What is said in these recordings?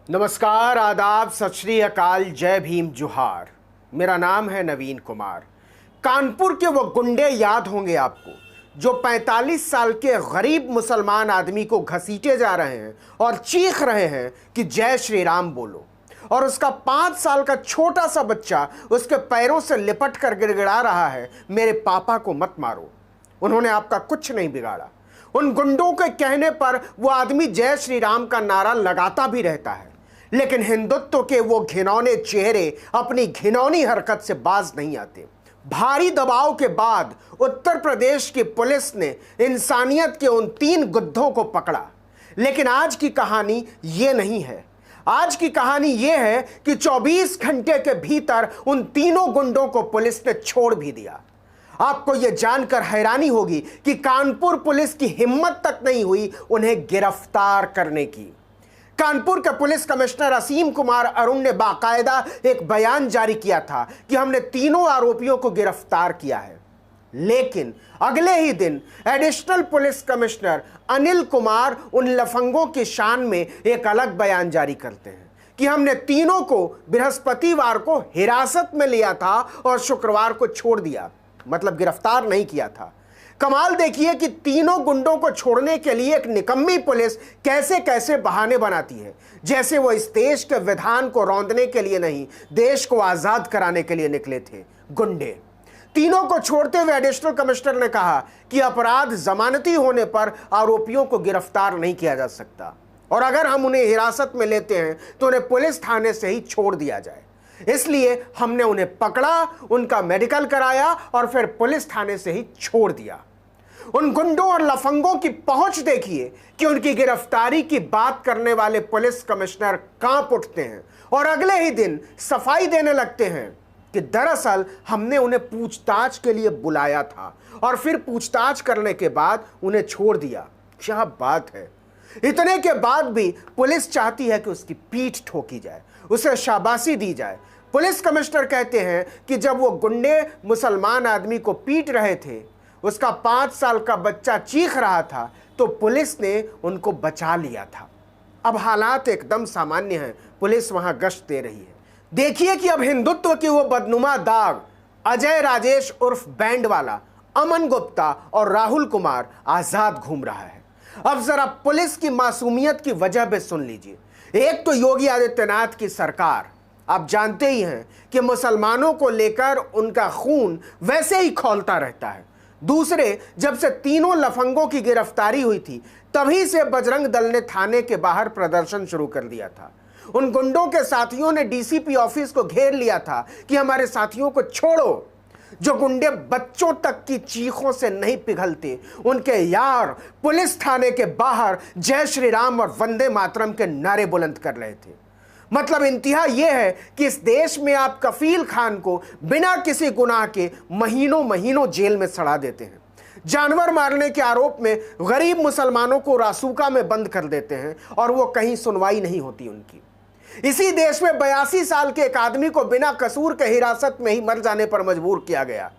नमस्कार, आदाब, सत श्री अकाल, जय भीम, जोहार। मेरा नाम है नवीन कुमार। कानपुर के वो गुंडे याद होंगे आपको जो 45 साल के गरीब मुसलमान आदमी को घसीटे जा रहे हैं और चीख रहे हैं कि जय श्री राम बोलो, और उसका 5 साल का छोटा सा बच्चा उसके पैरों से लिपट कर गिड़गिड़ा रहा है, मेरे पापा को मत मारो। उन्होंने आपका कुछ नहीं बिगाड़ा। उन गुंडों के कहने पर वो आदमी जय श्री राम का नारा लगाता भी रहता है, लेकिन हिंदुत्व के वो घिनौने चेहरे अपनी घिनौनी हरकत से बाज नहीं आते। भारी दबाव के बाद उत्तर प्रदेश की पुलिस ने इंसानियत के उन 3 गुद्धों को पकड़ा, लेकिन आज की कहानी ये नहीं है। आज की कहानी ये है कि 24 घंटे के भीतर उन तीनों गुंडों को पुलिस ने छोड़ भी दिया। आपको यह जानकर हैरानी होगी कि कानपुर पुलिस की हिम्मत तक नहीं हुई उन्हें गिरफ्तार करने की। कानपुर के पुलिस कमिश्नर असीम कुमार अरुण ने बाकायदा एक बयान जारी किया था कि हमने तीनों आरोपियों को गिरफ्तार किया है, लेकिन अगले ही दिन additional police commissioner Anil Kumar उन लफंगों की शान में एक अलग बयान जारी करते हैं कि हमने तीनों को बृहस्पतिवार को हिरासत में लिया था और शुक्रवार को छोड़ दिया, मतलब गिरफ्तार नहीं किया था। कमाल देखिए कि तीनों गुंडों को छोड़ने के लिए एक निकम्मी पुलिस कैसे कैसे बहाने बनाती है, जैसे वो इस देश के विधान को रौंदने के लिए नहीं, देश को आजाद कराने के लिए निकले थे। गुंडे तीनों को छोड़ते हुए एडिशनल कमिश्नर ने कहा कि अपराध जमानती होने पर आरोपियों को गिरफ्तार नहीं किया जा सकता, और अगर हम उन्हें हिरासत में लेते हैं तो उन्हें पुलिस थाने से ही छोड़ दिया जाए। इसलिए हमने उन्हें पकड़ा, उनका मेडिकल कराया और फिर पुलिस थाने से ही छोड़ दिया। उन गुंडों और लफंगों की पहुंच देखिए कि उनकी गिरफ्तारी की बात करने वाले पुलिस कमिश्नर कांप उठते हैं और अगले ही दिन सफाई देने लगते हैं कि दरअसल हमने उन्हें पूछताछ के लिए बुलाया था और फिर पूछताछ करने के बाद उन्हें छोड़ दिया। क्या बात है! इतने के बाद भी पुलिस चाहती है कि उसकी पीठ ठोकी जाए, उसे शाबाशी दी जाए। पुलिस कमिश्नर कहते हैं कि जब वो गुंडे मुसलमान आदमी को पीट रहे थे, उसका 5 साल का बच्चा चीख रहा था, तो पुलिस ने उनको बचा लिया था। अब हालात एकदम सामान्य हैं, पुलिस वहां गश्त दे रही है। देखिए कि अब हिंदुत्व की वो बदनुमा दाग अजय राजेश उर्फ बैंड वाला, अमन गुप्ता और राहुल कुमार आजाद घूम रहा है। अब जरा पुलिस की मासूमियत की वजह भी सुन लीजिए। एक तो योगी आदित्यनाथ की सरकार, आप जानते ही हैं कि मुसलमानों को लेकर उनका खून वैसे ही खौलता रहता है। दूसरे, जब से तीनों लफंगों की गिरफ्तारी हुई थी, तभी से बजरंग दल ने थाने के बाहर प्रदर्शन शुरू कर दिया था। उन गुंडों के साथियों ने डीसीपी ऑफिस को घेर लिया था कि हमारे साथियों को छोड़ो। जो गुंडे बच्चों तक की चीखों से नहीं पिघलते, उनके यार पुलिस थाने के बाहर जय श्री राम और वंदे मातरम के नारे बुलंद कर रहे थे। मतलब इंतहा यह है कि इस देश में आप कफील खान को बिना किसी गुनाह के महीनों महीनों जेल में सड़ा देते हैं। जानवर मारने के आरोप में गरीब मुसलमानों को रासूका में बंद कर देते हैं और वो कहीं सुनवाई नहीं होती उनकी। इसी देश में 82 साल के एक आदमी को बिना कसूर के हिरासत में ही मर जाने पर मजबूर किया गया।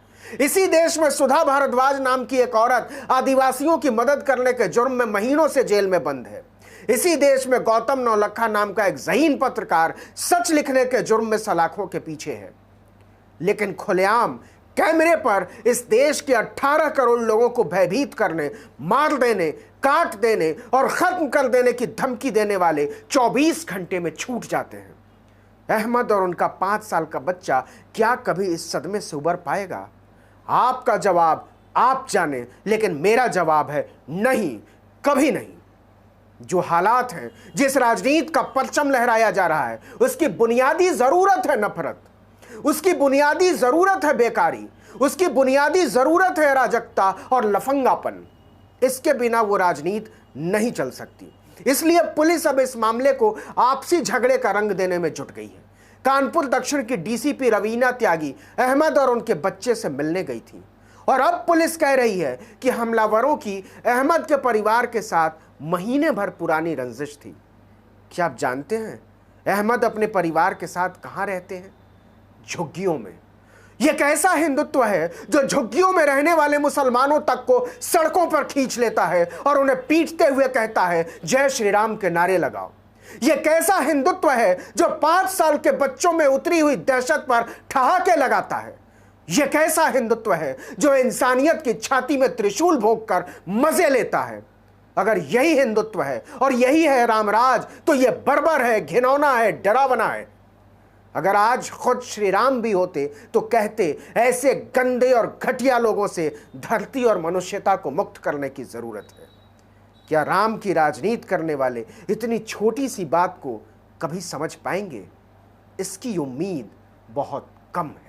इसी देश में सुधा भारद्वाज नाम की एक औरत आदिवासियों की मदद करने के जुर्म में महीनों से जेल में बंद है। इसी देश में गौतम नौलखा नाम का एक ज़हीन पत्रकार सच लिखने के जुर्म में सलाखों के पीछे है। लेकिन खुलेआम कैमरे पर इस देश के 18 करोड़ लोगों को भयभीत करने, मार देने, काट देने और खत्म कर देने की धमकी देने वाले 24 घंटे में छूट जाते हैं। अहमद और उनका 5 साल का बच्चा क्या कभी इस सदमे से उबर पाएगा? आपका जवाब आप जाने, लेकिन मेरा जवाब है नहीं, कभी नहीं। जो हालात हैं, जिस राजनीति का परचम लहराया जा रहा है, उसकी बुनियादी जरूरत है नफरत, उसकी बुनियादी जरूरत है बेकारी, उसकी बुनियादी जरूरत है अराजकता और लफंगापन। इसके बिना वो राजनीति नहीं चल सकती। इसलिए पुलिस अब इस मामले को आपसी झगड़े का रंग देने में जुट गई है। कानपुर दक्षिण की डीसीपी रवीना त्यागी अहमद और उनके बच्चे से मिलने गई थी, और अब पुलिस कह रही है कि हमलावरों की अहमद के परिवार के साथ महीने भर पुरानी रंजिश थी। क्या आप जानते हैं अहमद अपने परिवार के साथ कहां रहते हैं? झुग्गियों में। यह कैसा हिंदुत्व है जो झुग्गियों में रहने वाले मुसलमानों तक को सड़कों पर खींच लेता है और उन्हें पीटते हुए कहता है जय श्री राम के नारे लगाओ? यह कैसा हिंदुत्व है जो 5 साल के बच्चों में उतरी हुई दहशत पर ठहाके लगाता है? यह कैसा हिंदुत्व है जो इंसानियत की छाती में त्रिशूल भोंककर मजे लेता है? अगर यही हिंदुत्व है और यही है रामराज, तो यह बर्बर है, घिनौना है, डरावना है। अगर आज खुद श्री राम भी होते तो कहते ऐसे गंदे और घटिया लोगों से धरती और मनुष्यता को मुक्त करने की जरूरत है। क्या राम की राजनीति करने वाले इतनी छोटी सी बात को कभी समझ पाएंगे? इसकी उम्मीद बहुत कम है।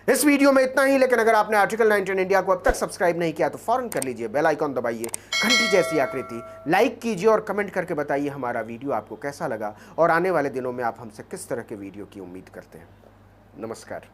इस वीडियो में इतना ही, लेकिन अगर आपने आर्टिकल 19 इंडिया को अब तक सब्सक्राइब नहीं किया तो फौरन कर लीजिए, बेल आइकॉन दबाइए, घंटी जैसी आकृति, लाइक कीजिए और कमेंट करके बताइए हमारा वीडियो आपको कैसा लगा और आने वाले दिनों में आप हमसे किस तरह के वीडियो की उम्मीद करते हैं। नमस्कार।